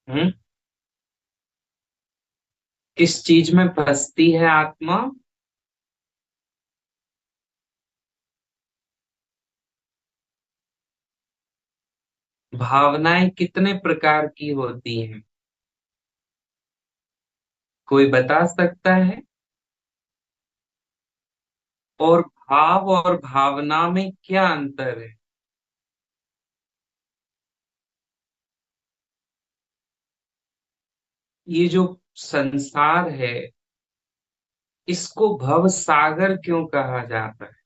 हम्म। किस चीज में बसती है आत्मा? भावनाएं कितने प्रकार की होती हैं? कोई बता सकता है? और भाव और भावना में क्या अंतर है? ये जो संसार है, इसको भव सागर क्यों कहा जाता है?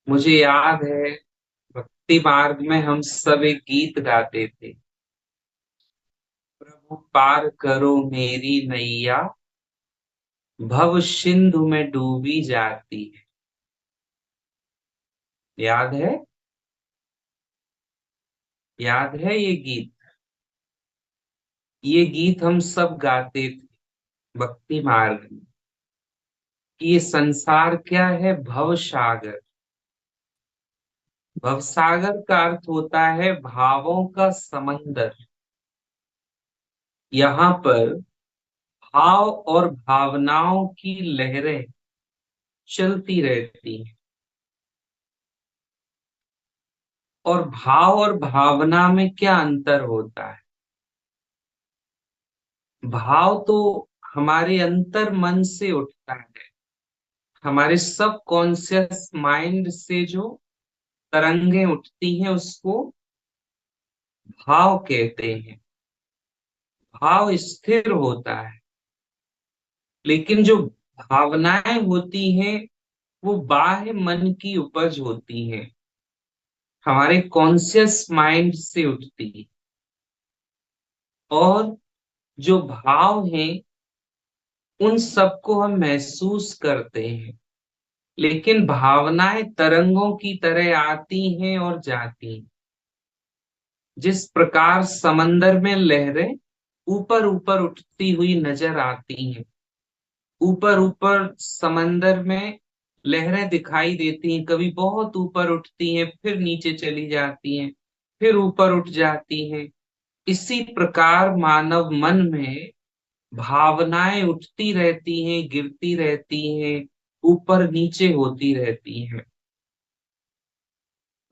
मुझे याद है, भक्ति मार्ग में हम सब एक गीत गाते थे। प्रभु पार करो मेरी नैया, भव सिंधु में डूबी जाती है। याद है? याद है ये गीत? ये गीत हम सब गाते थे भक्ति मार्ग में, कि ये संसार क्या है? भव सागर। भव सागर का अर्थ होता है भावों का समंदर। यहाँ पर भाव और भावनाओं की लहरें चलती रहती हैं। और भाव और भावना में क्या अंतर होता है? भाव तो हमारे अंतर मन से उठता है, हमारे सब कॉन्शियस माइंड से जो तरंगे उठती हैं उसको भाव कहते हैं। भाव स्थिर होता है। लेकिन जो भावनाएं होती हैं वो बाह्य मन की उपज होती हैं, हमारे कॉन्शियस माइंड से उठती है। और जो भाव हैं उन सबको हम महसूस करते हैं। लेकिन भावनाएं तरंगों की तरह आती हैं और जाती हैं। जिस प्रकार समंदर में लहरें ऊपर ऊपर उठती हुई नजर आती हैं, ऊपर ऊपर समंदर में लहरें दिखाई देती हैं, कभी बहुत ऊपर उठती हैं फिर नीचे चली जाती हैं, फिर ऊपर उठ जाती हैं। इसी प्रकार मानव मन में भावनाएं उठती रहती हैं, गिरती रहती हैं, ऊपर नीचे होती रहती हैं।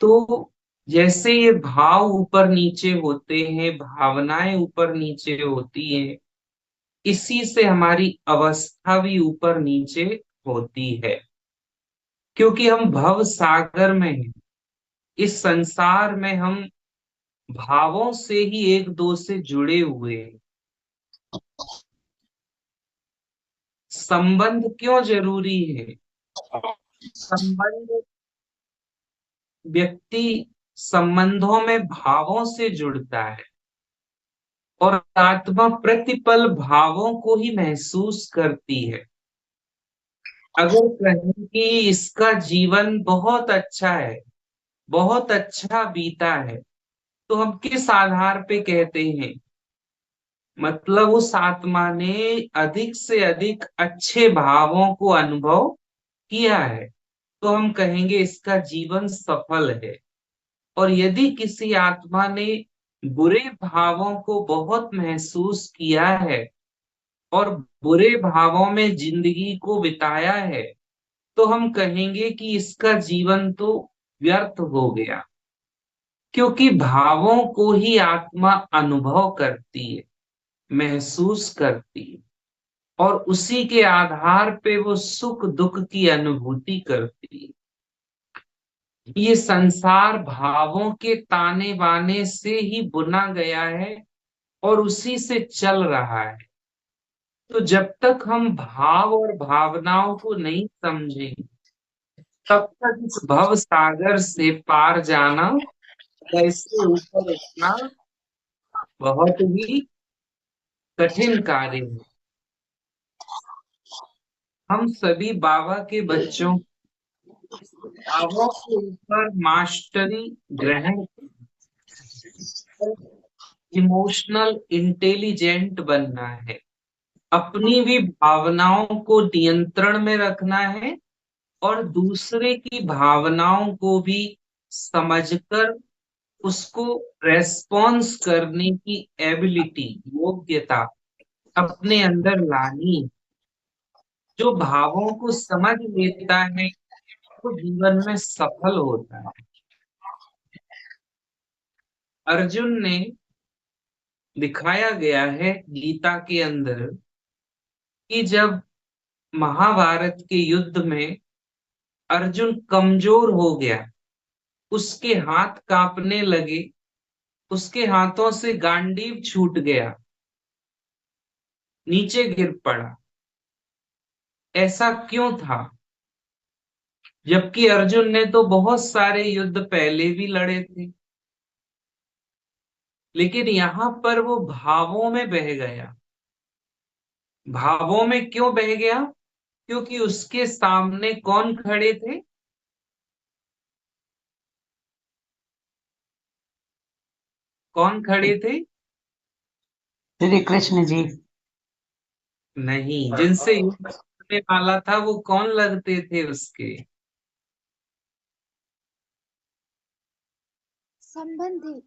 तो जैसे ये भाव ऊपर नीचे होते हैं, भावनाएं ऊपर नीचे होती हैं, इसी से हमारी अवस्था भी ऊपर नीचे होती है। क्योंकि हम भव सागर में हैं। इस संसार में हम भावों से ही एक दो से जुड़े हुए हैं। संबंध क्यों जरूरी है? संबंध, व्यक्ति संबंधों में भावों से जुड़ता है और आत्मा प्रतिपल भावों को ही महसूस करती है। अगर कहें कि इसका जीवन बहुत अच्छा है, बहुत अच्छा बीता है, तो हम किस आधार पे कहते हैं? मतलब उस आत्मा ने अधिक से अधिक अच्छे भावों को अनुभव किया है, तो हम कहेंगे इसका जीवन सफल है। और यदि किसी आत्मा ने बुरे भावों को बहुत महसूस किया है और बुरे भावों में जिंदगी को बिताया है, तो हम कहेंगे कि इसका जीवन तो व्यर्थ हो गया। क्योंकि भावों को ही आत्मा अनुभव करती है, महसूस करती है, और उसी के आधार पे वो सुख दुख की अनुभूति करती है। ये संसार भावों के ताने बाने से ही बुना गया है और उसी से चल रहा है। तो जब तक हम भाव और भावनाओं को नहीं समझेंगे, तब तक इस भव सागर से पार जाना, कैसे ऊपर उठना, बहुत ही कठिन कार्य है। हम सभी बाबा के बच्चों, बाबा के ऊपर मास्टरी ग्रहण, इमोशनल इंटेलिजेंट बनना है, अपनी भी भावनाओं को नियंत्रण में रखना है और दूसरे की भावनाओं को भी समझकर उसको रेस्पॉन्स करने की एबिलिटी, योग्यता अपने अंदर लानी। जो भावों को समझ लेता है वो जीवन में सफल होता है। अर्जुन ने, दिखाया गया है गीता के अंदर कि जब महाभारत के युद्ध में अर्जुन कमजोर हो गया, उसके हाथ कांपने लगे, उसके हाथों से गांडीव छूट गया, नीचे गिर पड़ा। ऐसा क्यों था? जबकि अर्जुन ने तो बहुत सारे युद्ध पहले भी लड़े थे, लेकिन यहां पर वो भावों में बह गया। भावों में क्यों बह गया? क्योंकि उसके सामने कौन खड़े थे? कौन खड़े थे? श्री कृष्ण जी। नहीं, जिनसे युद्ध करने वाला था वो कौन लगते थे उसके? संबंधी।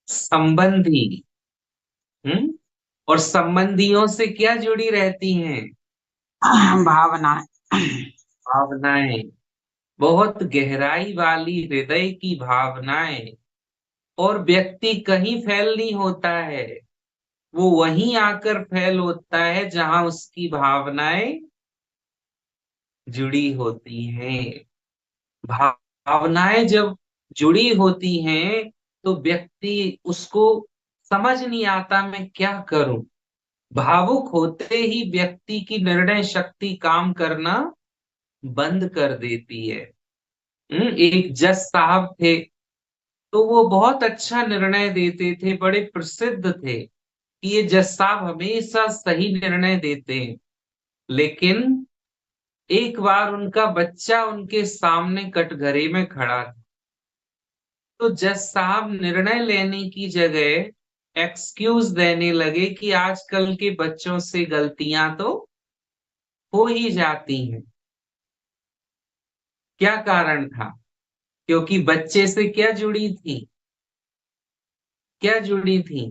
संबंधी। हम्म। और संबंधियों से क्या जुड़ी रहती हैं? भावना। भावनाएं। बहुत गहराई वाली हृदय की भावनाएं। और व्यक्ति कहीं फैल नहीं होता है, वो वहीं आकर फैल होता है जहां उसकी भावनाएं जुड़ी होती हैं। भावनाएं जब जुड़ी होती हैं तो व्यक्ति, उसको समझ नहीं आता मैं क्या करूं। भावुक होते ही व्यक्ति की निर्णय शक्ति काम करना बंद कर देती है। एक जज साहब थे, तो वो बहुत अच्छा निर्णय देते थे, बड़े प्रसिद्ध थे कि ये जज साहब हमेशा सही निर्णय देते हैं। लेकिन एक बार उनका बच्चा उनके सामने कटघरे में खड़ा था, तो जज साहब निर्णय लेने की जगह एक्सक्यूज देने लगे कि आजकल के बच्चों से गलतियां तो हो ही जाती हैं। क्या कारण था? क्योंकि बच्चे से क्या जुड़ी थी? क्या जुड़ी थी?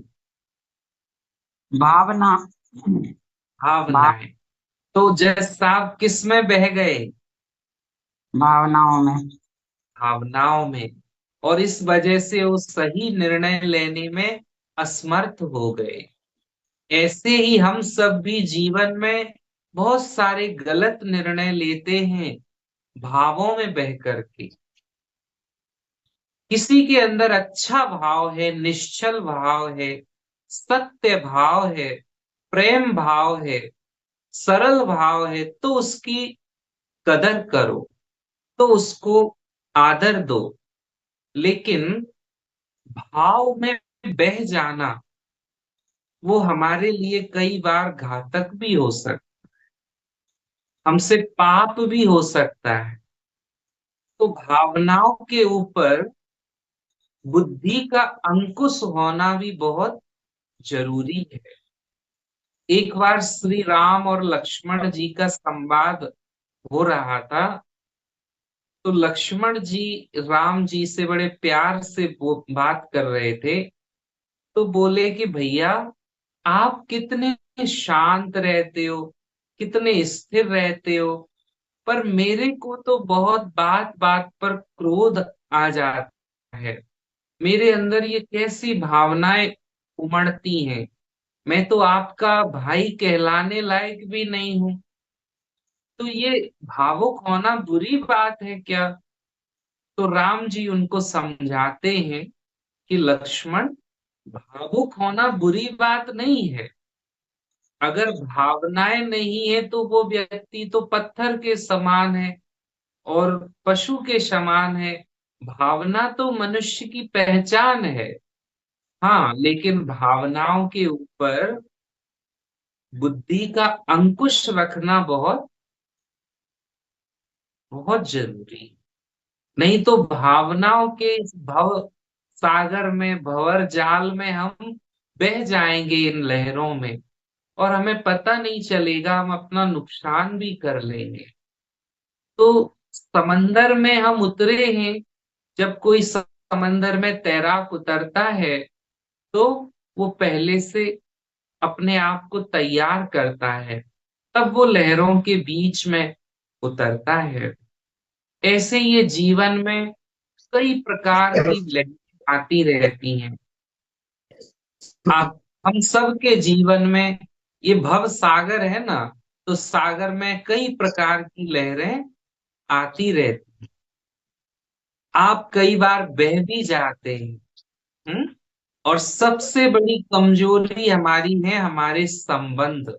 भावना। भाव भावनाएं। तो जज साहब किस में बह गए? भावनाओं में। भावनाओं में। और इस वजह से वो सही निर्णय लेने में असमर्थ हो गए। ऐसे ही हम सब भी जीवन में बहुत सारे गलत निर्णय लेते हैं, भावों में बह करके। किसी के अंदर अच्छा भाव है, निश्चल भाव है, सत्य भाव है, प्रेम भाव है, सरल भाव है, तो उसकी कदर करो, तो उसको आदर दो। लेकिन भाव में बह जाना वो हमारे लिए कई बार घातक भी हो सकता, हमसे पाप भी हो सकता है। तो भावनाओं के ऊपर बुद्धि का अंकुश होना भी बहुत जरूरी है। एक बार श्री राम और लक्ष्मण जी का संवाद हो रहा था, तो लक्ष्मण जी राम जी से बड़े प्यार से बात कर रहे थे। तो बोले कि भैया, आप कितने शांत रहते हो, कितने स्थिर रहते हो, पर मेरे को तो बहुत बात बात पर क्रोध आ जाता है। मेरे अंदर ये कैसी भावनाएं उमड़ती हैं। मैं तो आपका भाई कहलाने लायक भी नहीं हूं। तो ये भावुक होना बुरी बात है क्या? तो राम जी उनको समझाते हैं कि लक्ष्मण, भावुक होना बुरी बात नहीं है। अगर भावनाएं नहीं है तो वो व्यक्ति तो पत्थर के समान है और पशु के समान है। भावना तो मनुष्य की पहचान है। हाँ, लेकिन भावनाओं के ऊपर बुद्धि का अंकुश रखना बहुत बहुत जरूरी। नहीं तो भावनाओं के इस भव सागर में, भंवर जाल में हम बह जाएंगे इन लहरों में, और हमें पता नहीं चलेगा, हम अपना नुकसान भी कर लेंगे। तो समंदर में हम उतरे हैं, जब कोई समंदर में तैराक उतरता है तो वो पहले से अपने आप को तैयार करता है, तब वो लहरों के बीच में उतरता है। ऐसे ये जीवन में कई प्रकार की लहरें आती रहती हैं। आप हम सब के जीवन में ये भव सागर है ना, तो सागर में कई प्रकार की लहरें आती रहती। आप कई बार बह भी जाते हैं। हम्म। और सबसे बड़ी कमजोरी हमारी है हमारे संबंध।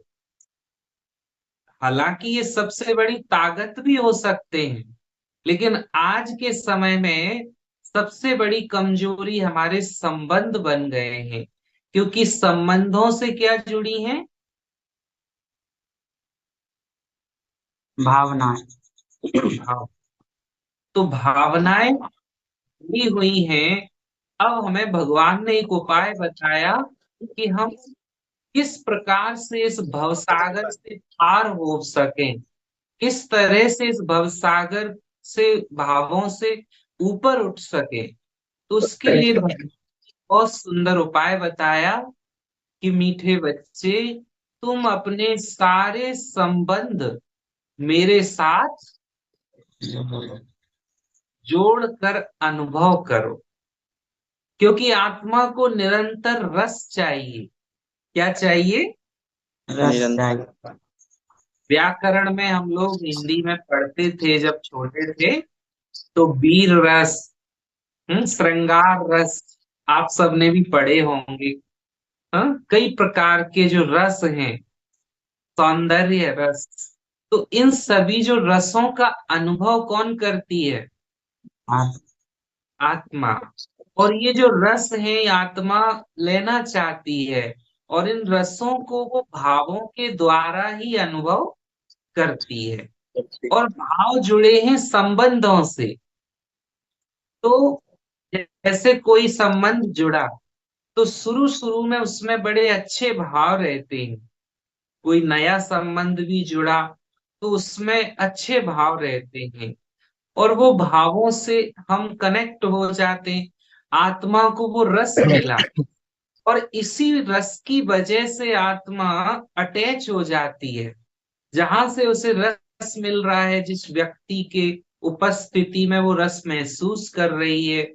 हालांकि ये सबसे बड़ी ताकत भी हो सकते हैं, लेकिन आज के समय में सबसे बड़ी कमजोरी हमारे संबंध बन गए हैं, क्योंकि संबंधों से क्या जुड़ी हैं? भावना। भाव। तो भावनाएं जुड़ी हुई हैं। अब हमें भगवान ने एक उपाय बताया कि हम किस प्रकार से इस भवसागर से पार हो सकें, किस तरह से इस भवसागर से भावों से ऊपर उठ सके। तो उसके लिए बहुत सुंदर उपाय बताया कि मीठे बच्चे, तुम अपने सारे संबंध मेरे साथ जोड़कर अनुभव करो, क्योंकि आत्मा को निरंतर रस चाहिए। क्या चाहिए? रस चाहिए। व्याकरण में हम लोग हिंदी में पढ़ते थे जब छोटे थे, तो वीर रस, श्रृंगार रस, आप सबने भी पढ़े होंगे। कई प्रकार के जो रस हैं, सौंदर्य रस। तो इन सभी जो रसों का अनुभव कौन करती है? आप आत्मा। और ये जो रस है ये आत्मा लेना चाहती है, और इन रसों को वो भावों के द्वारा ही अनुभव करती है। और भाव जुड़े हैं संबंधों से। तो जैसे कोई संबंध जुड़ा, तो शुरू शुरू में उसमें बड़े अच्छे भाव रहते हैं। कोई नया संबंध भी जुड़ा तो उसमें अच्छे भाव रहते हैं, और वो भावों से हम कनेक्ट हो जाते हैं। आत्मा को वो रस मिला, और इसी रस की वजह से आत्मा अटैच हो जाती है। जहां से उसे रस मिल रहा है, जिस व्यक्ति के उपस्थिति में वो रस महसूस कर रही है,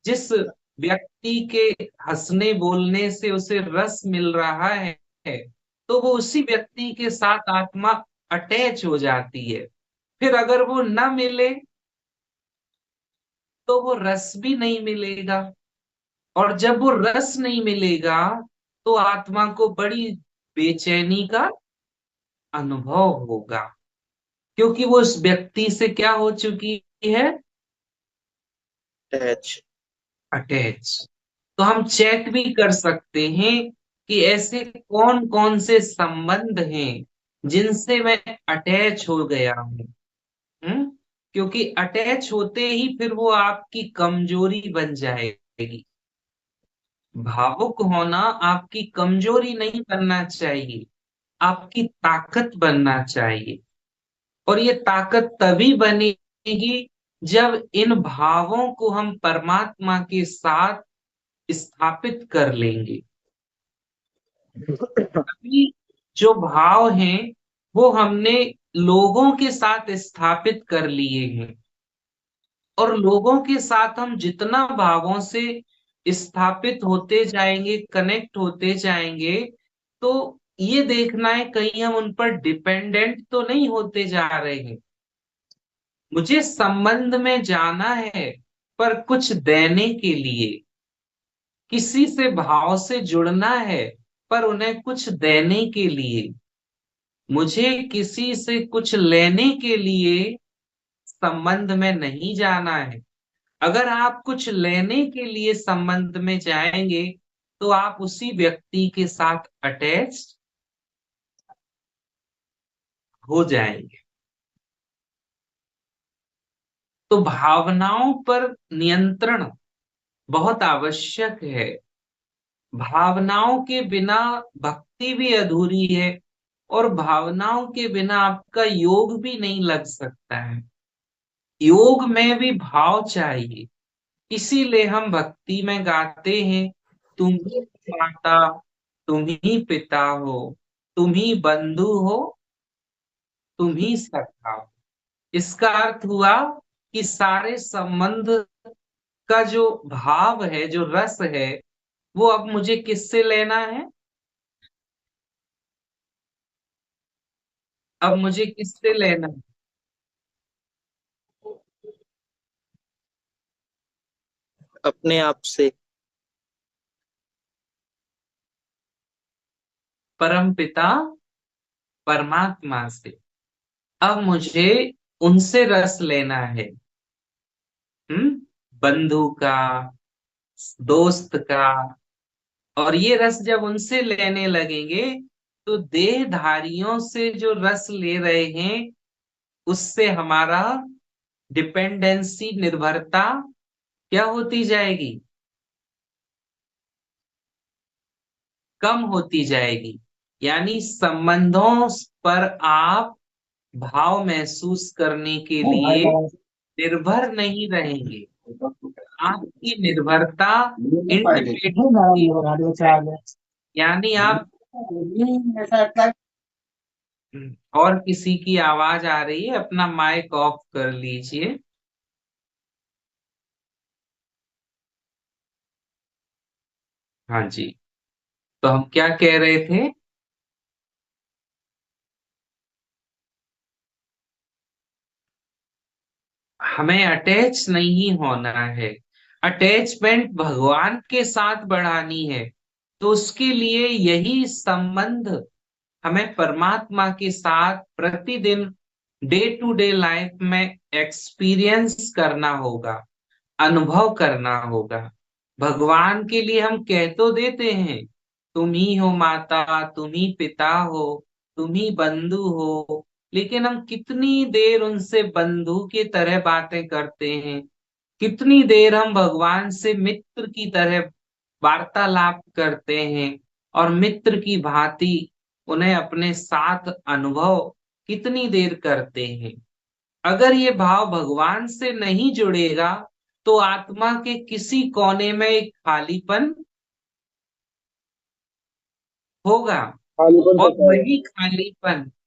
जिस व्यक्ति के हंसने बोलने से उसे रस मिल रहा है, तो वो उसी व्यक्ति के साथ आत्मा अटैच हो जाती है। फिर अगर वो न मिले तो वो रस भी नहीं मिलेगा, और जब वो रस नहीं मिलेगा तो आत्मा को बड़ी बेचैनी का अनुभव होगा, क्योंकि वो उस व्यक्ति से क्या हो चुकी है? अटैच। अटैच। तो हम चेक भी कर सकते हैं कि ऐसे कौन कौन से संबंध हैं जिनसे मैं अटैच हो गया हूं। क्योंकि अटैच होते ही फिर वो आपकी कमजोरी बन जाएगी। भावुक होना आपकी कमजोरी नहीं बनना चाहिए, आपकी ताकत बनना चाहिए। और ये ताकत तभी बनेगी जब इन भावों को हम परमात्मा के साथ स्थापित कर लेंगे। अभी जो भाव हैं वो हमने लोगों के साथ स्थापित कर लिए हैं, और लोगों के साथ हम जितना भावों से स्थापित होते जाएंगे, कनेक्ट होते जाएंगे, तो ये देखना है कहीं हम उन पर डिपेंडेंट तो नहीं होते जा रहे हैं। मुझे संबंध में जाना है, पर कुछ देने के लिए। किसी से भाव से जुड़ना है, पर उन्हें कुछ देने के लिए। मुझे किसी से कुछ लेने के लिए संबंध में नहीं जाना है। अगर आप कुछ लेने के लिए संबंध में जाएंगे तो आप उसी व्यक्ति के साथ अटैच हो जाएंगे। तो भावनाओं पर नियंत्रण बहुत आवश्यक है। भावनाओं के बिना भक्ति भी अधूरी है, और भावनाओं के बिना आपका योग भी नहीं लग सकता है। योग में भी भाव चाहिए। इसीलिए हम भक्ति में गाते हैं, तुम ही माता, तुम ही पिता हो, तुम ही बंधु हो, तुम ही सखा हो। इसका अर्थ हुआ कि सारे संबंध का जो भाव है, जो रस है, वो अब मुझे किससे लेना है? अब मुझे किससे लेना है? अपने आप से। परम पिता परमात्मा से। अब मुझे उनसे रस लेना है। हम्म। बंधु का, दोस्त का। और ये रस जब उनसे लेने लगेंगे, तो देहधारियों से जो रस ले रहे हैं, उससे हमारा डिपेंडेंसी, निर्भरता क्या होती जाएगी? कम होती जाएगी। यानी संबंधों पर आप भाव महसूस करने के लिए निर्भर नहीं रहेंगे। आपकी निर्भरता इंडिपेंडेंसी, यानी आप और किसी की आवाज आ रही है, अपना माइक ऑफ कर लीजिए। हाँ जी। तो हम क्या कह रहे थे? हमें अटैच नहीं होना है। अटैचमेंट भगवान के साथ बढ़ानी है, तो उसके लिए यही संबंध हमें परमात्मा के साथ प्रतिदिन डे टू डे लाइफ में एक्सपीरियंस करना होगा, अनुभव करना होगा। भगवान के लिए हम कह तो देते हैं, तुम ही हो माता, तुम ही पिता हो, तुम ही बंधु हो, लेकिन हम कितनी देर उनसे बंधु की तरह बातें करते हैं? कितनी देर हम भगवान से मित्र की तरह वार्तालाप करते हैं, और मित्र की भांति उन्हें अपने साथ अनुभव कितनी देर करते हैं? अगर ये भाव भगवान से नहीं जुड़ेगा, तो आत्मा के किसी कोने में एक खालीपन होगा। खालीपन और होता है।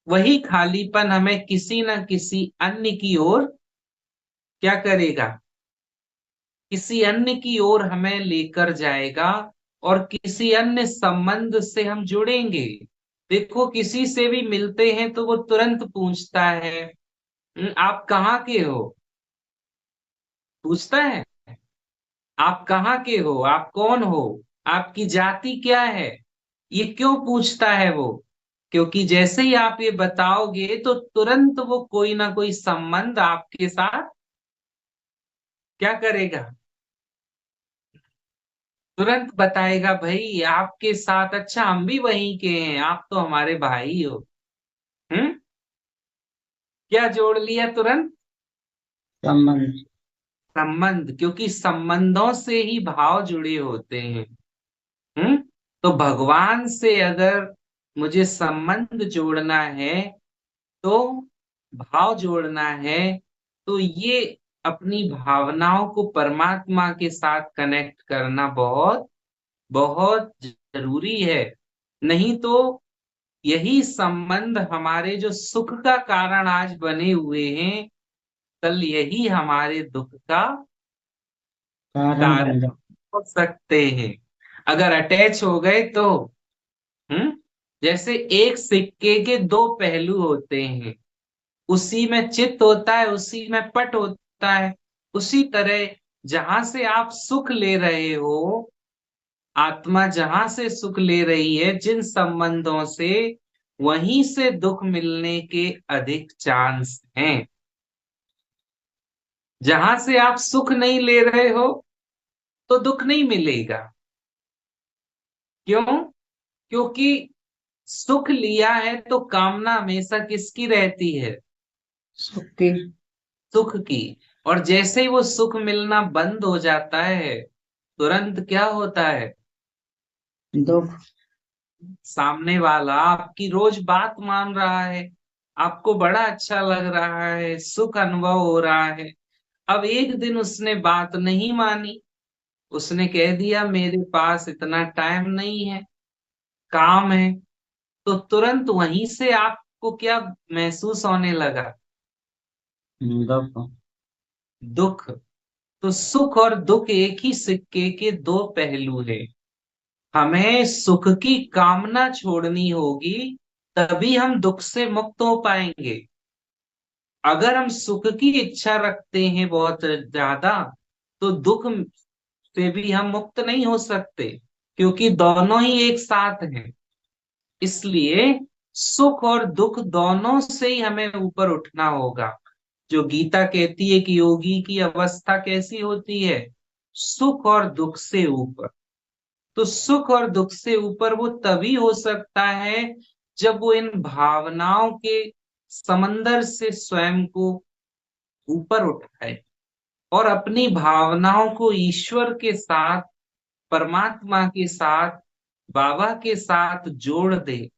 वही खालीपन हमें किसी न किसी अन्य की ओर क्या करेगा? किसी अन्य की ओर हमें लेकर जाएगा, और किसी अन्य संबंध से हम जुड़ेंगे। देखो, किसी से भी मिलते हैं तो वो तुरंत पूछता है, आप कहाँ के हो?" पूछता है, आप कहाँ के हो, आप कौन हो, आपकी जाति क्या है? ये क्यों पूछता है वो? क्योंकि जैसे ही आप ये बताओगे, तो तुरंत वो कोई ना कोई संबंध आपके साथ क्या करेगा? तुरंत बताएगा, भाई आपके साथ, अच्छा हम भी वहीं के हैं, आप तो हमारे भाई हो। हम्म। क्या जोड़ लिया तुरंत? संबंध। संबंध, क्योंकि संबंधों से ही भाव जुड़े होते हैं। हम्म। तो भगवान से अगर मुझे संबंध जोड़ना है, तो भाव जोड़ना है, तो ये अपनी भावनाओं को परमात्मा के साथ कनेक्ट करना बहुत बहुत जरूरी है। नहीं तो यही संबंध हमारे जो सुख का कारण आज बने हुए हैं, कल यही हमारे दुख का कारण कारण बन जाओ। हो सकते हैं, अगर अटैच हो गए तो। हम्म। जैसे एक सिक्के के दो पहलू होते हैं, उसी में चित्त होता है, उसी में पट होता है। उसी तरह जहां से आप सुख ले रहे हो, आत्मा जहां से सुख ले रही है, जिन संबंधों से, वहीं से दुख मिलने के अधिक चांस हैं। जहां से आप सुख नहीं ले रहे हो, तो दुख नहीं मिलेगा। क्यों? क्योंकि सुख लिया है तो कामना हमेशा किसकी रहती है? सुखी। सुख की। और जैसे ही वो सुख मिलना बंद हो जाता है, तुरंत क्या होता है? दुख। सामने वाला आपकी रोज बात मान रहा है, आपको बड़ा अच्छा लग रहा है, सुख अनुभव हो रहा है, अब एक दिन उसने बात नहीं मानी, उसने कह दिया मेरे पास इतना टाइम नहीं है, काम है। तो तुरंत वहीं से आपको क्या महसूस होने लगा? दुख। दुख। तो सुख और दुख एक ही सिक्के के दो पहलू हैं। हमें सुख की कामना छोड़नी होगी, तभी हम दुख से मुक्त हो पाएंगे। अगर हम सुख की इच्छा रखते हैं बहुत ज्यादा, तो दुख से भी हम मुक्त नहीं हो सकते, क्योंकि दोनों ही एक साथ हैं। इसलिए सुख और दुख दोनों से ही हमें ऊपर उठना होगा। जो गीता कहती है कि योगी की अवस्था कैसी होती है, सुख और दुख से ऊपर। तो सुख और दुख से ऊपर वो तभी हो सकता है जब वो इन भावनाओं के समंदर से स्वयं को ऊपर उठाए और अपनी भावनाओं को ईश्वर के साथ, परमात्मा के साथ, बाबा के साथ जोड़ दे,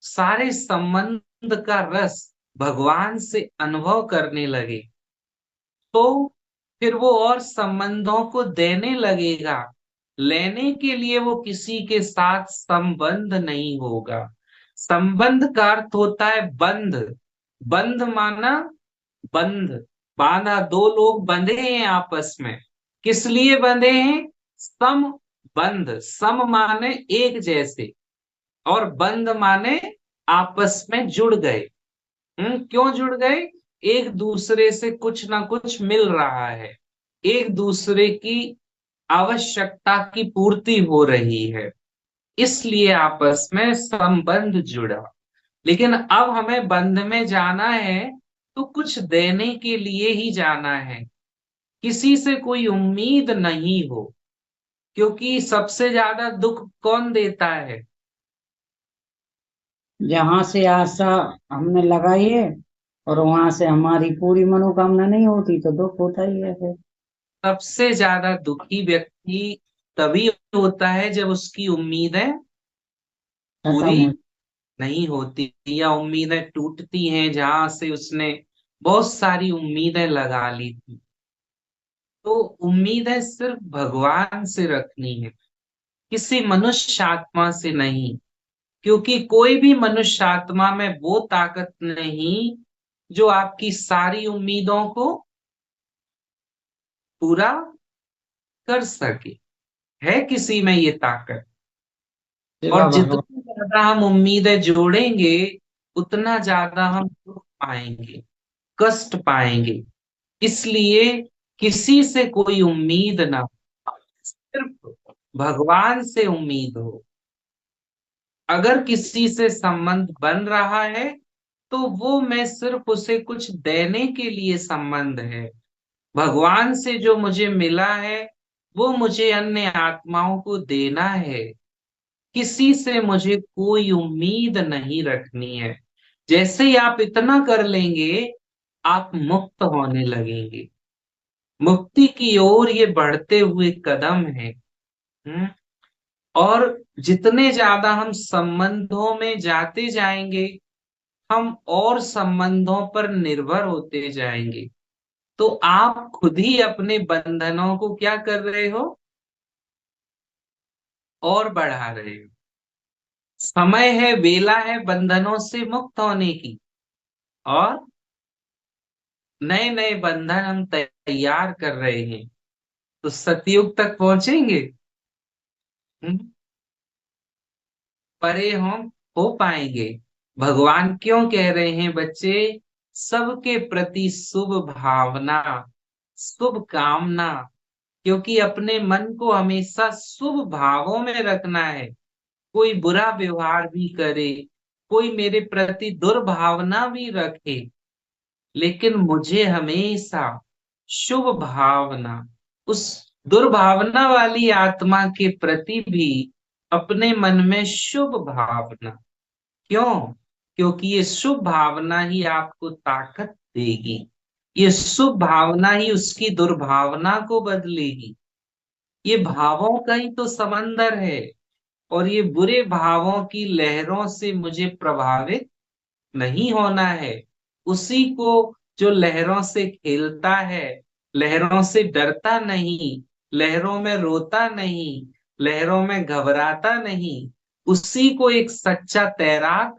सारे संबंध का रस भगवान से अनुभव करने लगे। तो फिर वो और संबंधों को देने लगेगा। लेने के लिए वो किसी के साथ संबंध नहीं होगा। संबंध का अर्थ होता है बंध। बंध माना बंध, बांधा, दो लोग बंधे हैं आपस में। किस लिए बंधे हैं? सम बंध। सम माने एक जैसे, और बंध माने आपस में जुड़ गए। क्यों जुड़ गए? एक दूसरे से कुछ ना कुछ मिल रहा है, एक दूसरे की आवश्यकता की पूर्ति हो रही है, इसलिए आपस में संबंध जुड़ा। लेकिन अब हमें बंध में जाना है तो कुछ देने के लिए ही जाना है, किसी से कोई उम्मीद नहीं हो। क्योंकि सबसे ज्यादा दुख कौन देता है? जहां से आशा हमने लगाई है और वहां से हमारी पूरी मनोकामना नहीं होती तो दुख होता ही है फिर। सबसे ज्यादा दुखी व्यक्ति तभी होता है जब उसकी उम्मीदें खत्म पूरी हो। नहीं होती, या उम्मीदें टूटती हैं जहां से उसने बहुत सारी उम्मीदें लगा ली थी। तो उम्मीदें सिर्फ भगवान से रखनी है, किसी मनुष्य आत्मा से नहीं। क्योंकि कोई भी मनुष्य आत्मा में वो ताकत नहीं जो आपकी सारी उम्मीदों को पूरा कर सके। है किसी में ये ताकत? सेवा और भगवान। जितनी ज्यादा हम उम्मीदें जोड़ेंगे, उतना ज्यादा हम दुख पाएंगे, कष्ट पाएंगे। इसलिए किसी से कोई उम्मीद ना हो, सिर्फ भगवान से उम्मीद हो। अगर किसी से संबंध बन रहा है, तो वो मैं सिर्फ उसे कुछ देने के लिए संबंध है। भगवान से जो मुझे मिला है, वो मुझे अन्य आत्माओं को देना है। किसी से मुझे कोई उम्मीद नहीं रखनी है। जैसे ही आप इतना कर लेंगे, आप मुक्त होने लगेंगे। मुक्ति की ओर ये बढ़ते हुए कदम है। हम्म और जितने ज्यादा हम संबंधों में जाते जाएंगे, हम और संबंधों पर निर्भर होते जाएंगे। तो आप खुद ही अपने बंधनों को क्या कर रहे हो? और बढ़ा रहे हो। समय है, वेला है बंधनों से मुक्त होने की, और नए नए बंधन हम तैयार कर रहे हैं। तो सतयुग तक पहुंचेंगे, हम्म, परे हम हो पाएंगे। भगवान क्यों कह रहे हैं बच्चे? सबके प्रति शुभ भावना, शुभ कामना। क्योंकि अपने मन को हमेशा शुभ भावों में रखना है। कोई बुरा व्यवहार भी करे, कोई मेरे प्रति दुर्भावना भी रखे, लेकिन मुझे हमेशा शुभ भावना, उस दुर्भावना वाली आत्मा के प्रति भी अपने मन में शुभ भावना। क्यों? क्योंकि ये शुभ भावना ही आपको ताकत देगी। ये शुभ भावना ही उसकी दुर्भावना को बदलेगी। ये भावों का ही तो समंदर है, और ये बुरे भावों की लहरों से मुझे प्रभावित नहीं होना है। उसी को जो लहरों से खेलता है, लहरों से डरता नहीं, लहरों में रोता नहीं, लहरों में घबराता नहीं, उसी को एक सच्चा तैराक,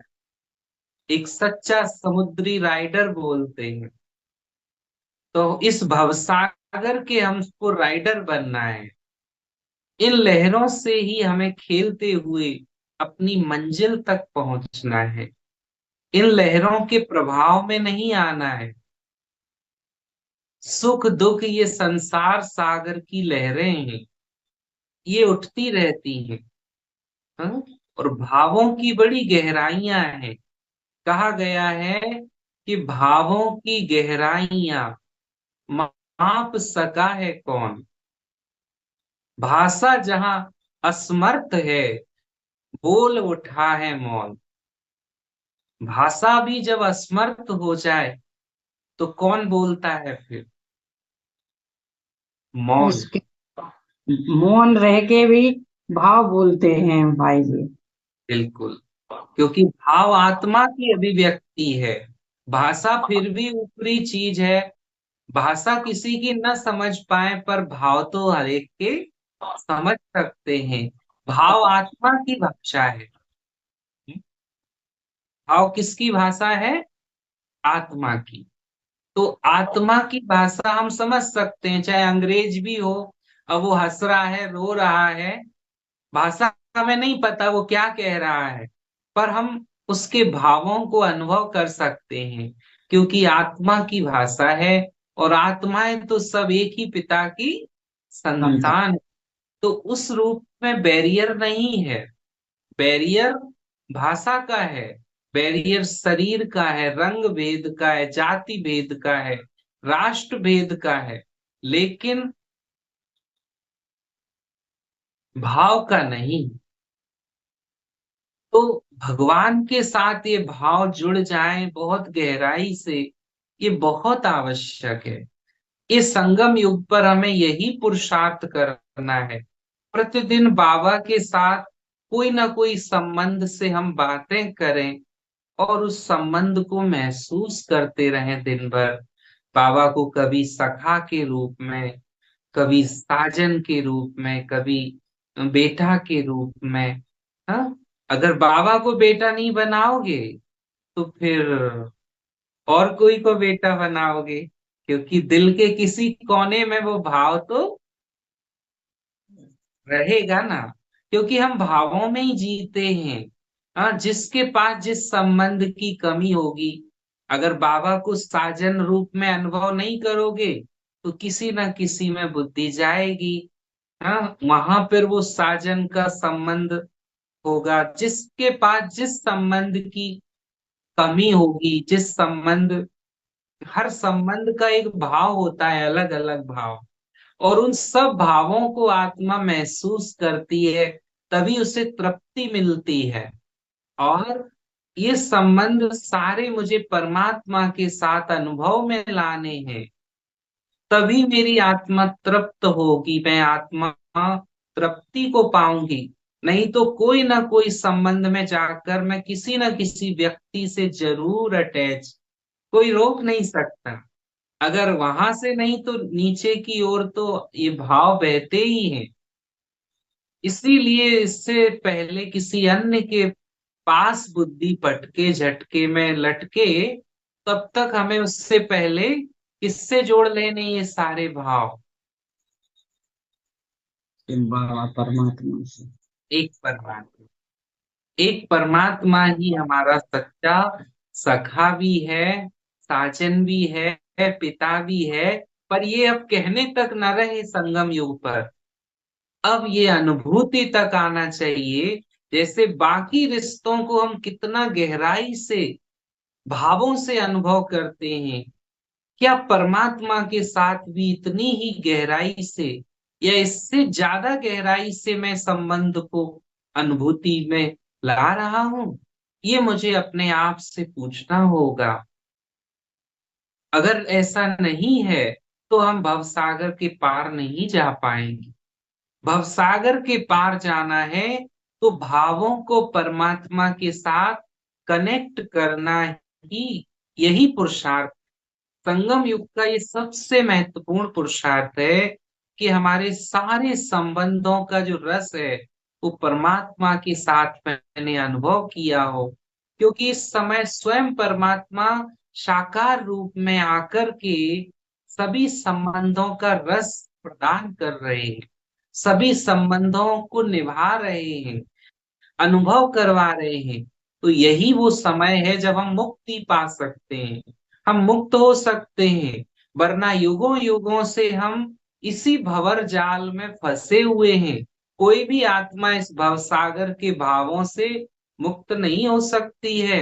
एक सच्चा समुद्री राइडर बोलते हैं। तो इस भवसागर के हमको राइडर बनना है। इन लहरों से ही हमें खेलते हुए अपनी मंजिल तक पहुंचना है। इन लहरों के प्रभाव में नहीं आना है। सुख दुख ये संसार सागर की लहरें हैं, ये उठती रहती हैं। हाँ? और भावों की बड़ी गहराइयां हैं। कहा गया है कि भावों की गहराइयां माप सका है कौन। भाषा जहां असमर्थ है, बोल उठा है मौन। भाषा भी जब असमर्थ हो जाए तो कौन बोलता है फिर? मौन। इसके मौन रह के भी भाव बोलते हैं भाई जी। बिल्कुल। क्योंकि भाव आत्मा की अभिव्यक्ति है। भाषा फिर भी ऊपरी चीज है। भाषा किसी की न समझ पाए पर भाव तो हर एक के समझ सकते हैं। भाव आत्मा की भाषा है। भाव किसकी भाषा है? आत्मा की। तो आत्मा की भाषा हम समझ सकते हैं, चाहे अंग्रेज भी हो। अब वो हंस रहा है, रो रहा है, भाषा हमें नहीं पता वो क्या कह रहा है, पर हम उसके भावों को अनुभव कर सकते हैं, क्योंकि आत्मा की भाषा है। और आत्माएं तो सब एक ही पिता की संता संतान है। तो उस रूप में बैरियर नहीं है। बैरियर भाषा का है, बैरियर शरीर का है, रंग भेद का है, जाति भेद का है, राष्ट्र भेद का है, लेकिन भाव का नहीं। तो भगवान के साथ ये भाव जुड़ जाए बहुत गहराई से, ये बहुत आवश्यक है। इस संगम युग पर हमें यही पुरुषार्थ करना है। प्रतिदिन बाबा के साथ कोई ना कोई संबंध से हम बातें करें और उस संबंध को महसूस करते रहें दिन भर। बाबा को कभी सखा के रूप में, कभी साजन के रूप में, कभी बेटा के रूप में। हाँ, अगर बाबा को बेटा नहीं बनाओगे तो फिर और कोई को बेटा बनाओगे, क्योंकि दिल के किसी कोने में वो भाव तो रहेगा ना। क्योंकि हम भावों में ही जीते हैं। हाँ, जिसके पास जिस संबंध की कमी होगी, अगर बाबा को साजन रूप में अनुभव नहीं करोगे तो किसी ना किसी में बुद्धि जाएगी। हाँ, वहां पर वो साजन का संबंध होगा। जिसके पास जिस संबंध की कमी होगी, जिस संबंध, हर संबंध का एक भाव होता है, अलग अलग भाव, और उन सब भावों को आत्मा महसूस करती है, तभी उसे तृप्ति मिलती है। और ये संबंध सारे मुझे परमात्मा के साथ अनुभव में लाने हैं, तभी मेरी आत्मा तृप्त होगी, मैं आत्मा तृप्ति को पाऊंगी। नहीं तो कोई ना कोई संबंध में जाकर मैं किसी ना किसी व्यक्ति से जरूर अटैच, कोई रोक नहीं सकता। अगर वहां से नहीं तो नीचे की ओर तो ये भाव बहते ही हैं। इसीलिए इससे पहले किसी अन्य के पास बुद्धि पटके झटके में लटके, तब तक हमें उससे पहले किससे जोड़ लेने ये सारे भाव? बाबा परमात्मा से। एक परमात्मा। एक परमात्मा ही हमारा सच्चा सखा भी है, साजन भी है, पिता भी है। पर ये अब कहने तक न रहे संगम युग पर, अब ये अनुभूति तक आना चाहिए। जैसे बाकी रिश्तों को हम कितना गहराई से, भावों से अनुभव करते हैं, क्या परमात्मा के साथ भी इतनी ही गहराई से या इससे ज्यादा गहराई से मैं संबंध को अनुभूति में ला रहा हूं? ये मुझे अपने आप से पूछना होगा। अगर ऐसा नहीं है तो हम भवसागर के पार नहीं जा पाएंगे। भवसागर के पार जाना है तो भावों को परमात्मा के साथ कनेक्ट करना ही, यही पुरुषार्थ। संगम युग का ये सबसे महत्वपूर्ण पुरुषार्थ है कि हमारे सारे संबंधों का जो रस है वो परमात्मा के साथ मैंने अनुभव किया हो, क्योंकि इस समय स्वयं परमात्मा साकार रूप में आकर के सभी संबंधों का रस प्रदान कर रहे हैं, सभी संबंधों को निभा रहे हैं, अनुभव करवा रहे हैं। तो यही वो समय है जब हम मुक्ति पा सकते हैं, हम मुक्त हो सकते हैं। वरना युगों युगों से हम इसी भंवर जाल में फंसे हुए हैं। कोई भी आत्मा इस भवसागर के भावों से मुक्त नहीं हो सकती है।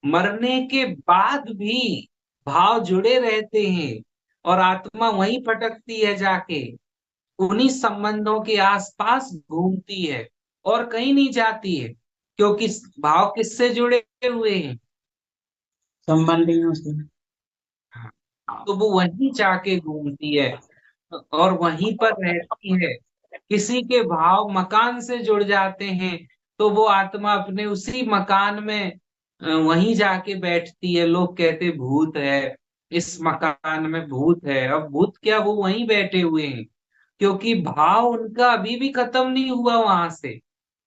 मरने के बाद भी भाव जुड़े रहते हैं और आत्मा वहीं भटकती है, जाके उन्हीं संबंधों के आसपास घूमती है और कहीं नहीं जाती है, क्योंकि भाव किससे जुड़े हुए हैं। संबंधियों से। हाँ, तो वो वहीं जाके घूमती है और वहीं पर रहती है। किसी के भाव मकान से जुड़ जाते हैं तो वो आत्मा अपने उसी मकान में वहीं जाके बैठती है। लोग कहते भूत है, इस मकान में भूत है। अब भूत क्या, वो वहीं बैठे हुए हैं, क्योंकि भाव उनका अभी भी खत्म नहीं हुआ, वहां से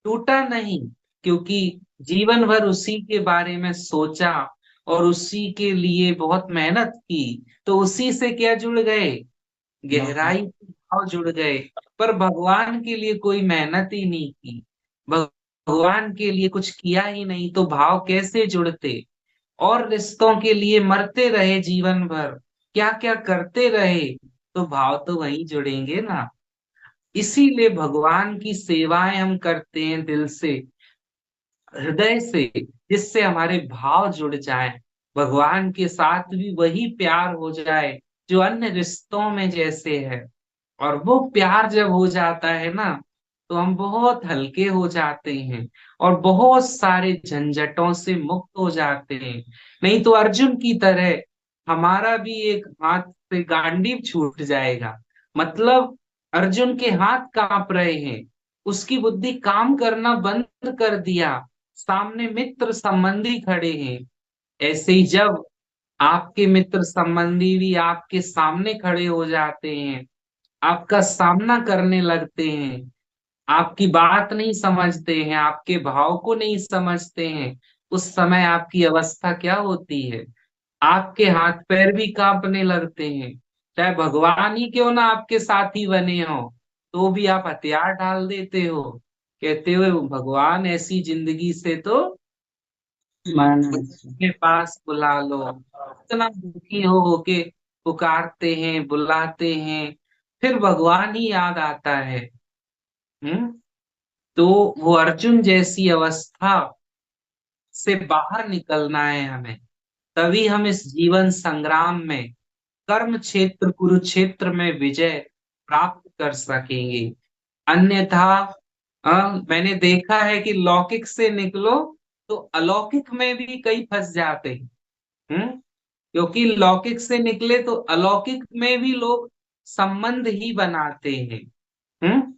टूटा नहीं। क्योंकि जीवन भर उसी के बारे में सोचा और उसी के लिए बहुत मेहनत की, तो उसी से क्या जुड़ गए, हाँ। गहराई से भाव जुड़ गए। पर भगवान के लिए कोई मेहनत ही नहीं की, भगवान के लिए कुछ किया ही नहीं, तो भाव कैसे जुड़ते। और रिश्तों के लिए मरते रहे जीवन भर, क्या क्या करते रहे, तो भाव तो वहीं जुड़ेंगे ना। इसीलिए भगवान की सेवाएं हम करते हैं दिल से, हृदय से, जिससे हमारे भाव जुड़ जाए, भगवान के साथ भी वही प्यार हो जाए जो अन्य रिश्तों में जैसे है। और वो प्यार जब हो जाता है ना, तो हम बहुत हल्के हो जाते हैं और बहुत सारे झंझटों से मुक्त हो जाते हैं। नहीं तो अर्जुन की तरह हमारा भी एक हाथ से गांडीव छूट जाएगा। मतलब अर्जुन के हाथ कांप रहे हैं, उसकी बुद्धि काम करना बंद कर दिया, सामने मित्र संबंधी खड़े हैं। ऐसे ही जब आपके मित्र संबंधी भी आपके सामने खड़े हो जाते हैं, आपका सामना करने लगते हैं, आपकी बात नहीं समझते हैं, आपके भाव को नहीं समझते हैं, उस समय आपकी अवस्था क्या होती है। आपके हाथ पैर भी कांपने लगते हैं। चाहे भगवान ही क्यों ना आपके साथी बने हो, तो भी आप हथियार डाल देते हो, कहते हुए भगवान ऐसी जिंदगी से तो मरना अच्छा। के पास बुला लो। इतना दुखी हो के पुकारते हैं, बुलाते हैं, फिर भगवान ही याद आता है। हम्म। तो वो अर्जुन जैसी अवस्था से बाहर निकलना है हमें, तभी हम इस जीवन संग्राम में कर्म क्षेत्र कुरुक्षेत्र में विजय प्राप्त कर सकेंगे। अन्यथा मैंने देखा है कि लौकिक से निकलो तो अलौकिक में भी कई फंस जाते हैं। क्योंकि लौकिक से निकले तो अलौकिक में भी लोग संबंध ही बनाते हैं। हम्म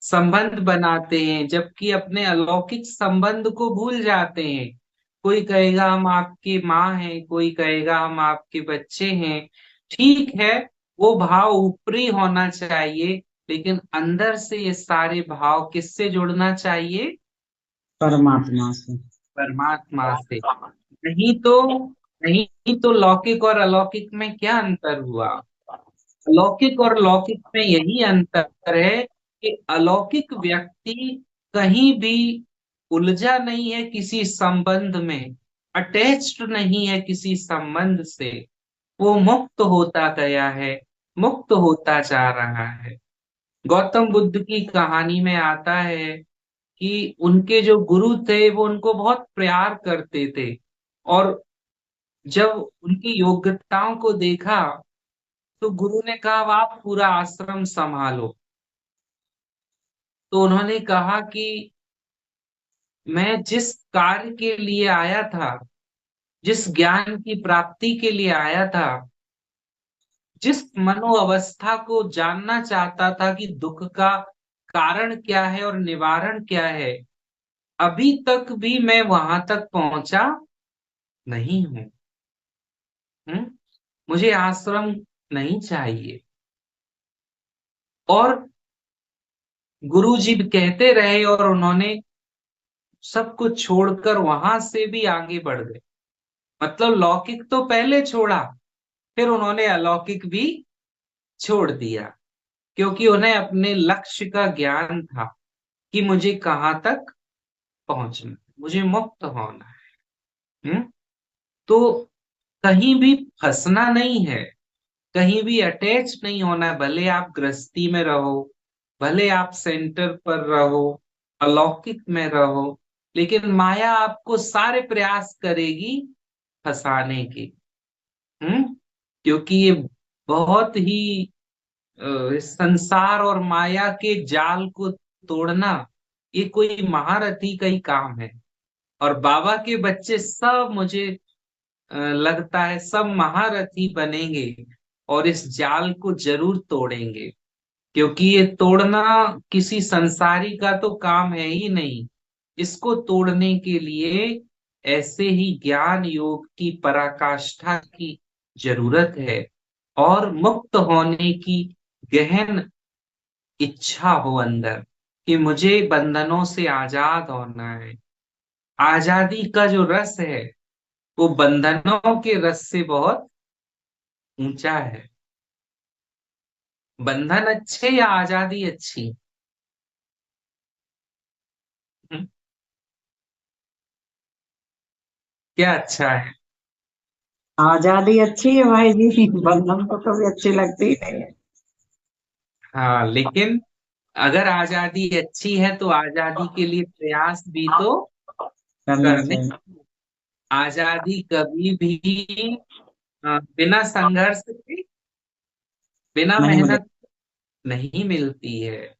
संबंध बनाते हैं, जबकि अपने अलौकिक संबंध को भूल जाते हैं। कोई कहेगा हम आपकी माँ हैं, कोई कहेगा हम आपके बच्चे हैं। ठीक है, वो भाव ऊपरी होना चाहिए, लेकिन अंदर से ये सारे भाव किससे जुड़ना चाहिए, परमात्मा से। परमात्मा से। नहीं तो नहीं तो लौकिक और अलौकिक में क्या अंतर हुआ। अलौकिक और लौकिक में यही अंतर है कि अलौकिक व्यक्ति कहीं भी उलझा नहीं है किसी संबंध में, अटैच्ड नहीं है किसी संबंध से, वो मुक्त होता गया है, मुक्त होता जा रहा है। गौतम बुद्ध की कहानी में आता है कि उनके जो गुरु थे वो उनको बहुत प्यार करते थे, और जब उनकी योग्यताओं को देखा तो गुरु ने कहा अब आप पूरा आश्रम संभालो। तो उन्होंने कहा कि मैं जिस कार्य के लिए आया था, जिस ज्ञान की प्राप्ति के लिए आया था, जिस मनोअवस्था को जानना चाहता था कि दुख का कारण क्या है और निवारण क्या है, अभी तक भी मैं वहां तक पहुंचा नहीं हूं। हम्म? मुझे आश्रम नहीं चाहिए। और गुरु जी कहते रहे और उन्होंने सब कुछ छोड़कर वहां से भी आगे बढ़ गए। मतलब लौकिक तो पहले छोड़ा, फिर उन्होंने अलौकिक भी छोड़ दिया, क्योंकि उन्हें अपने लक्ष्य का ज्ञान था कि मुझे कहाँ तक पहुंचना है, मुझे मुक्त होना है। तो कहीं भी फंसना नहीं है, कहीं भी अटैच नहीं होना है। भले आप गृहस्थी में रहो, भले आप सेंटर पर रहो, अलौकिक में रहो, लेकिन माया आपको सारे प्रयास करेगी फंसाने की। हम्म क्योंकि ये बहुत ही इस संसार और माया के जाल को तोड़ना, ये कोई महारथी का ही काम है। और बाबा के बच्चे सब मुझे लगता है सब महारथी बनेंगे और इस जाल को जरूर तोड़ेंगे। क्योंकि ये तोड़ना किसी संसारी का तो काम है ही नहीं। इसको तोड़ने के लिए ऐसे ही ज्ञान योग की पराकाष्ठा की जरूरत है, और मुक्त होने की गहन इच्छा हो अंदर कि मुझे बंधनों से आजाद होना है। आजादी का जो रस है वो बंधनों के रस से बहुत ऊंचा है। बंधन अच्छे या आजादी अच्छी? हम्म, क्या अच्छा है? आजादी अच्छी है भाई जी, बंधन तो कभी अच्छी लगती ही नहीं है। हाँ, लेकिन अगर आजादी अच्छी है तो आजादी के लिए प्रयास भी तो करना करने। चाहिए। आजादी कभी भी बिना संघर्ष के, बिना नहीं मिले। मेहनत नहीं मिलती है।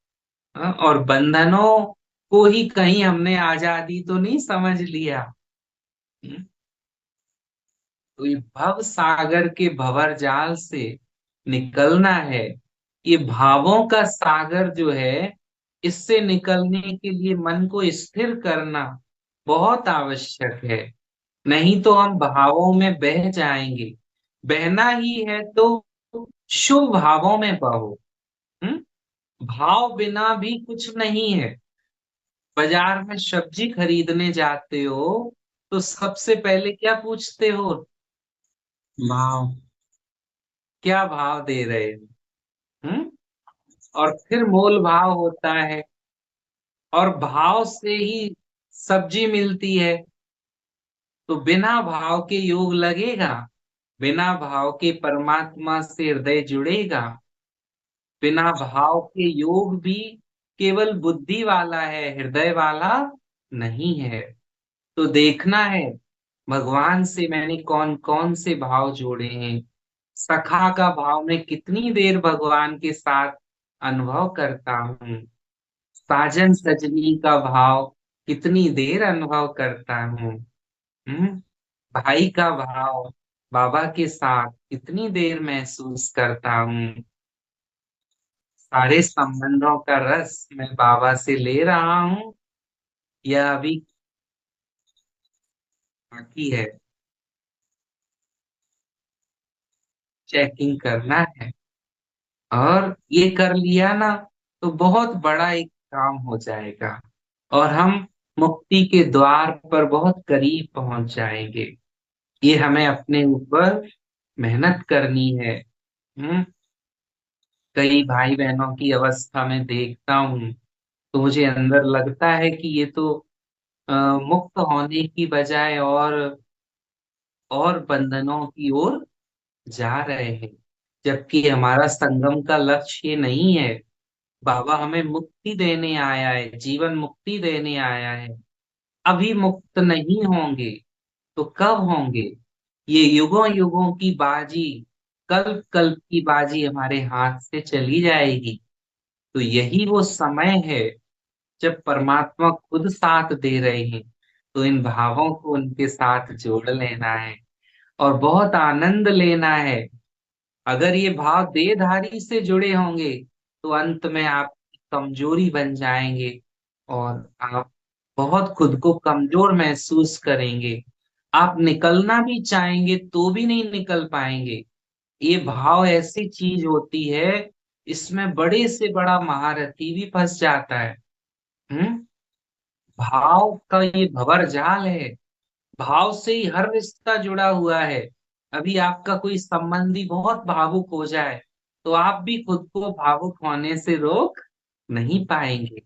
और बंधनों को ही कहीं हमने आजादी तो नहीं समझ लिया। हम्म, तो ये भव सागर के भंवर जाल से निकलना है। ये भावों का सागर जो है, इससे निकलने के लिए मन को स्थिर करना बहुत आवश्यक है। नहीं तो हम भावों में बह जाएंगे। बहना ही है तो शुभ भावों में बहो। हम्म भाव बिना भी कुछ नहीं है। बाजार में सब्जी खरीदने जाते हो तो सबसे पहले क्या पूछते हो? भाव। क्या भाव दे रहे हो? हम्म और फिर मोल भाव होता है, और भाव से ही सब्जी मिलती है। तो बिना भाव के योग लगेगा? बिना भाव के परमात्मा से हृदय जुड़ेगा? बिना भाव के योग भी केवल बुद्धि वाला है, हृदय वाला नहीं है। तो देखना है भगवान से मैंने कौन कौन से भाव जोड़े हैं। सखा का भाव में कितनी देर भगवान के साथ अनुभव करता हूँ। साजन सजनी का भाव कितनी देर अनुभव करता हूँ। हम्म भाई का भाव बाबा के साथ कितनी देर महसूस करता हूँ। सारे संबंधों का रस मैं बाबा से ले रहा हूँ, यह अभी बाकी है, चेकिंग करना है। और ये कर लिया ना, तो बहुत बड़ा एक काम हो जाएगा, और हम मुक्ति के द्वार पर बहुत करीब पहुंच जाएंगे। ये हमें अपने ऊपर मेहनत करनी है। हम्म कई भाई बहनों की अवस्था में देखता हूँ तो मुझे अंदर लगता है कि ये तो अ, मुक्त होने की बजाय और बंधनों की ओर जा रहे हैं। जबकि हमारा संगम का लक्ष्य ये नहीं है। बाबा हमें मुक्ति देने आया है, जीवन मुक्ति देने आया है। अभी मुक्त नहीं होंगे तो कब होंगे? ये युगों युगों की बाजी, कल्प कल्प की बाजी हमारे हाथ से चली जाएगी। तो यही वो समय है जब परमात्मा खुद साथ दे रहे हैं। तो इन भावों को उनके साथ जोड़ लेना है और बहुत आनंद लेना है। अगर ये भाव देहधारी से जुड़े होंगे तो अंत में आप कमजोरी बन जाएंगे, और आप बहुत खुद को कमजोर महसूस करेंगे। आप निकलना भी चाहेंगे तो भी नहीं निकल पाएंगे। ये भाव ऐसी चीज होती है, इसमें बड़े से बड़ा महारथी भी फंस जाता है। हम्म। भाव का ये भंवर जाल है। भाव से ही हर रिश्ता जुड़ा हुआ है। अभी आपका कोई संबंधी बहुत भावुक हो जाए, तो आप भी खुद को भावुक होने से रोक नहीं पाएंगे।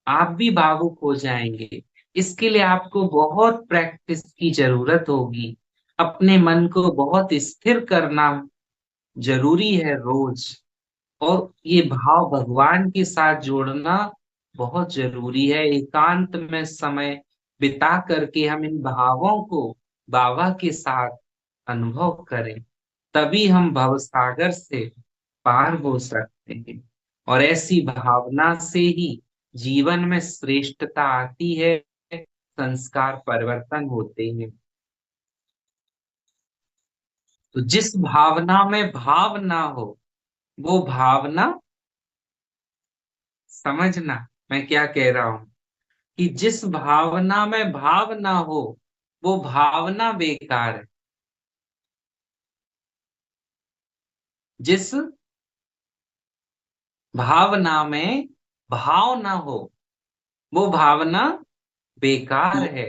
आप भी भावुक हो जाएंगे। इसके लिए आपको बहुत प्रैक्टिस की जरूरत होगी। अपने मन को बहुत स्थिर करना जरूरी है रोज। और ये भाव भगवान के साथ जोड़ना बहुत जरूरी है। एकांत में समय बिता करके हम इन भावों को बाबा के साथ अनुभव करें, तभी हम भवसागर से पार हो सकते हैं। और ऐसी भावना से ही जीवन में श्रेष्ठता आती है, संस्कार परिवर्तन होते हैं। तो जिस भावना में भाव ना हो, वो भावना, समझना मैं क्या कह रहा हूं, कि जिस भावना में भाव ना हो, वो भावना बेकार है। जिस भावना में भाव ना हो, वो भावना बेकार है।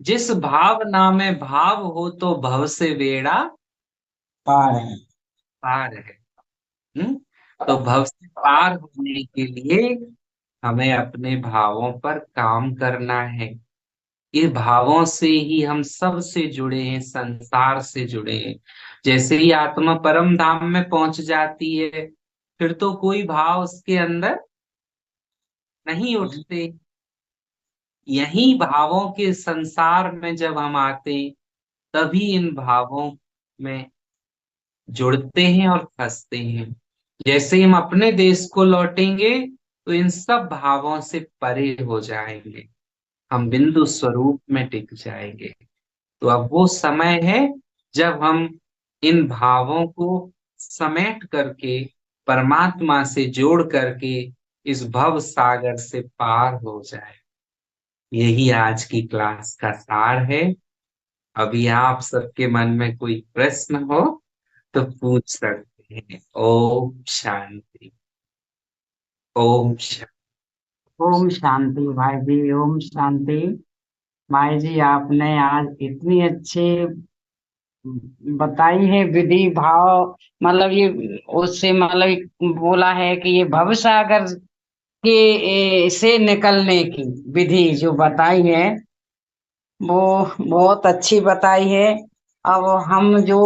जिस भावना में भाव हो, तो भव से बेड़ा पार है। पार है। हम्म। तो भव से पार होने के लिए हमें अपने भावों पर काम करना है। ये भावों से ही हम सब से जुड़े हैं, संसार से जुड़े हैं। जैसे ही आत्मा परम धाम में पहुंच जाती है, फिर तो कोई भाव उसके अंदर नहीं उठते। यही भावों के संसार में जब हम आते, तभी इन भावों में जुड़ते हैं और फंसते हैं। जैसे ही हम अपने देश को लौटेंगे, तो इन सब भावों से परे हो जाएंगे। हम बिंदु स्वरूप में टिक जाएंगे। तो अब वो समय है जब हम इन भावों को समेट करके, परमात्मा से जोड़ करके, इस भव सागर से पार हो जाए। यही आज की क्लास का सार है। अभी आप सबके मन में कोई प्रश्न हो तो पूछ सकते हैं। ओम शांति। ओम शांति। ओम शांति भाई जी, ओम शांति। भाई जी, आपने आज इतनी अच्छी बताई है विधि भाव, मतलब ये उससे मतलब बोला है कि ये भवसागर के से निकलने की विधि जो बताई है, वो बहुत अच्छी बताई है। अब हम जो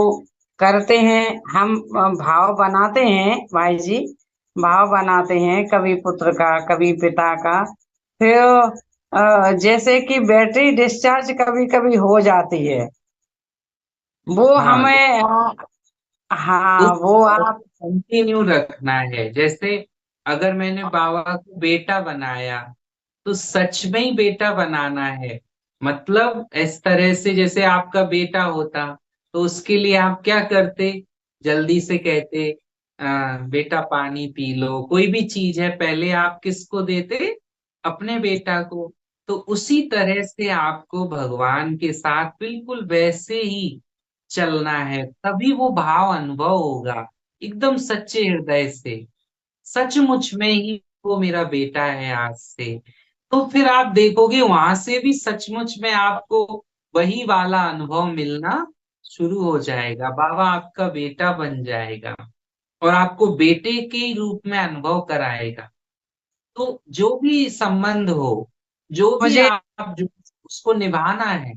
करते हैं, हम भाव बनाते हैं भाई जी, भाव बनाते हैं कभी पुत्र का कभी पिता का। फिर जैसे कि बैटरी डिस्चार्ज कभी कभी हो जाती है, वो हाँ, हमें हाँ वो उसको आप कंटिन्यू रखना है। जैसे अगर मैंने बाबा को बेटा बनाया, तो सच में ही बेटा बनाना है। मतलब इस तरह से जैसे आपका बेटा होता, तो उसके लिए आप क्या करते, जल्दी से कहते, बेटा पानी पी लो, कोई भी चीज है पहले आप किसको देते, अपने बेटा को। तो उसी तरह से आपको भगवान के साथ बिल्कुल वैसे ही चलना है, तभी वो भाव अनुभव होगा, एकदम सच्चे हृदय से। सचमुच में ही वो मेरा बेटा है आज से। तो फिर आप देखोगे वहां से भी सचमुच में आपको वही वाला अनुभव मिलना शुरू हो जाएगा। बाबा आपका बेटा बन जाएगा और आपको बेटे के रूप में अनुभव कराएगा। तो जो भी संबंध हो, जो भी मुझे आप जो उसको निभाना है।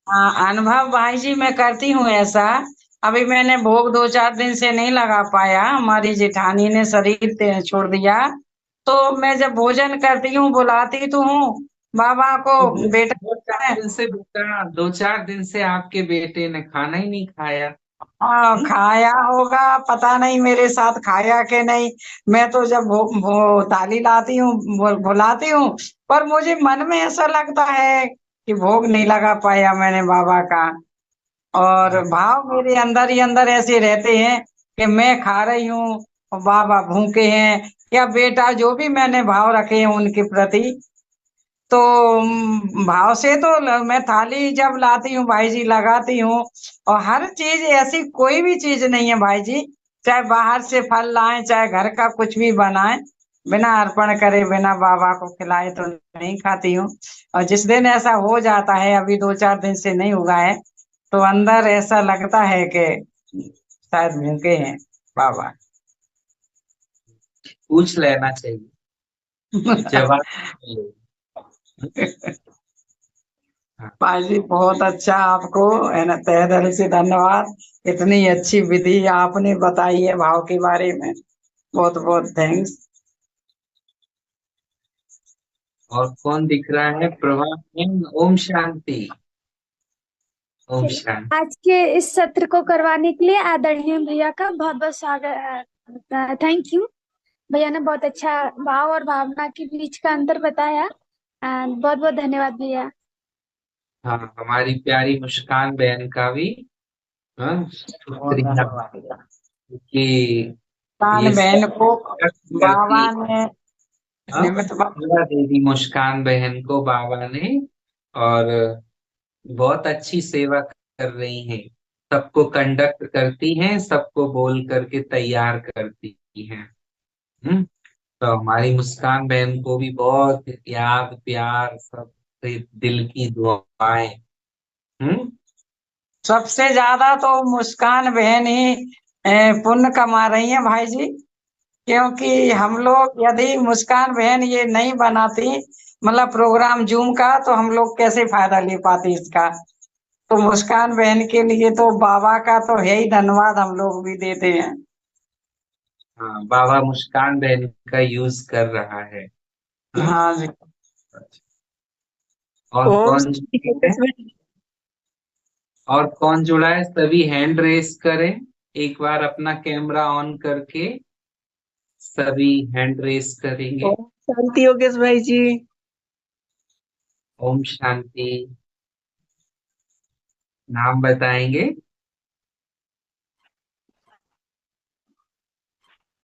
अनुभव भाई जी मैं करती हूँ ऐसा। अभी मैंने भोग 2-4 दिन से नहीं लगा पाया, हमारी जेठानी ने शरीर छोड़ दिया। तो मैं जब भोजन करती हूँ बुलाती तो हूँ बाबा को, तो दो, दो चार बेटा दिन से बेटा, 2-4 दिन से आपके बेटे ने खाना ही नहीं खाया। हम्म? खाया होगा, पता नहीं मेरे साथ खाया कि नहीं। मैं तो जब वो थाली लाती हूँ बुलाती हूँ, पर मुझे मन में ऐसा लगता है कि भोग नहीं लगा पाया मैंने बाबा का। और हाँ, भाव मेरे अंदर ही अंदर ऐसे रहते हैं कि मैं खा रही हूँ और बाबा भूखे हैं, या बेटा, जो भी मैंने भाव रखे हैं उनके प्रति, तो भाव से तो मैं थाली जब लाती हूँ भाई जी लगाती हूँ। और हर चीज ऐसी कोई भी चीज नहीं है भाई जी, चाहे बाहर से फल लाएं चाहे घर का कुछ भी बनाएं, बिना अर्पण करे बिना बाबा को खिलाए तो नहीं खाती हूँ। और जिस दिन ऐसा हो जाता है, अभी 2-4 दिन से नहीं हुआ है, तो अंदर ऐसा लगता है कि शायद भूखे हैं बाबा। पूछ लेना चाहिए, जवाब मिलेगा। हाँ। भाई जी बहुत अच्छा, आपको है ना तहे दिल से धन्यवाद। इतनी अच्छी विधि आपने बताई है भाव के बारे में, बहुत बहुत थैंक्स। और कौन दिख रहा है? प्रभा सिंह, ओम शांति। ओम चलिए, शांति। आज के इस सत्र को करवाने के लिए आदरणीय भैया का बहुत बहुत स्वागत, थैंक यू। भैया ने बहुत अच्छा भाव और भावना के बीच का अंतर बताया, एंड बहुत बहुत धन्यवाद भैया। हाँ, हमारी प्यारी मुस्कान बहन का भी, हाँ, बहुत शुक्रिया धन्यवाद। कि कान ये बहन सब को करती। बाबा ने हाँ, निमित्त पूरा दे दी मुस्कान बहन को बाबा ने। और बहुत अच्छी सेवा कर रही हैं, सबको कंडक्ट करती हैं, सबको बोल करके तैयार करती हैं। हम्म। तो हमारी मुस्कान बहन को भी बहुत याद प्यार सब से दिल की दुआएं। हम्म। सबसे ज्यादा तो मुस्कान बहन ही पुण्य कमा रही है भाई जी। क्योंकि हम लोग यदि मुस्कान बहन ये नहीं बनाती, मतलब प्रोग्राम जूम का, तो हम लोग कैसे फायदा ले पाते इसका। तो मुस्कान बहन के लिए तो बाबा का तो है ही धन्यवाद, हम लोग भी देते हैं। हाँ, बाबा मुस्कान बहन का यूज कर रहा है। हाँ। हाँ जी। और ओम कौन शांति जुड़ा है? योगेश भाई। और कौन जुड़ा है? सभी हैंड रेस करें, एक बार अपना कैमरा ऑन करके सभी हैंड रेस करेंगे। ओम शांति योगेश भाई जी। ओम शांति। नाम बताएंगे?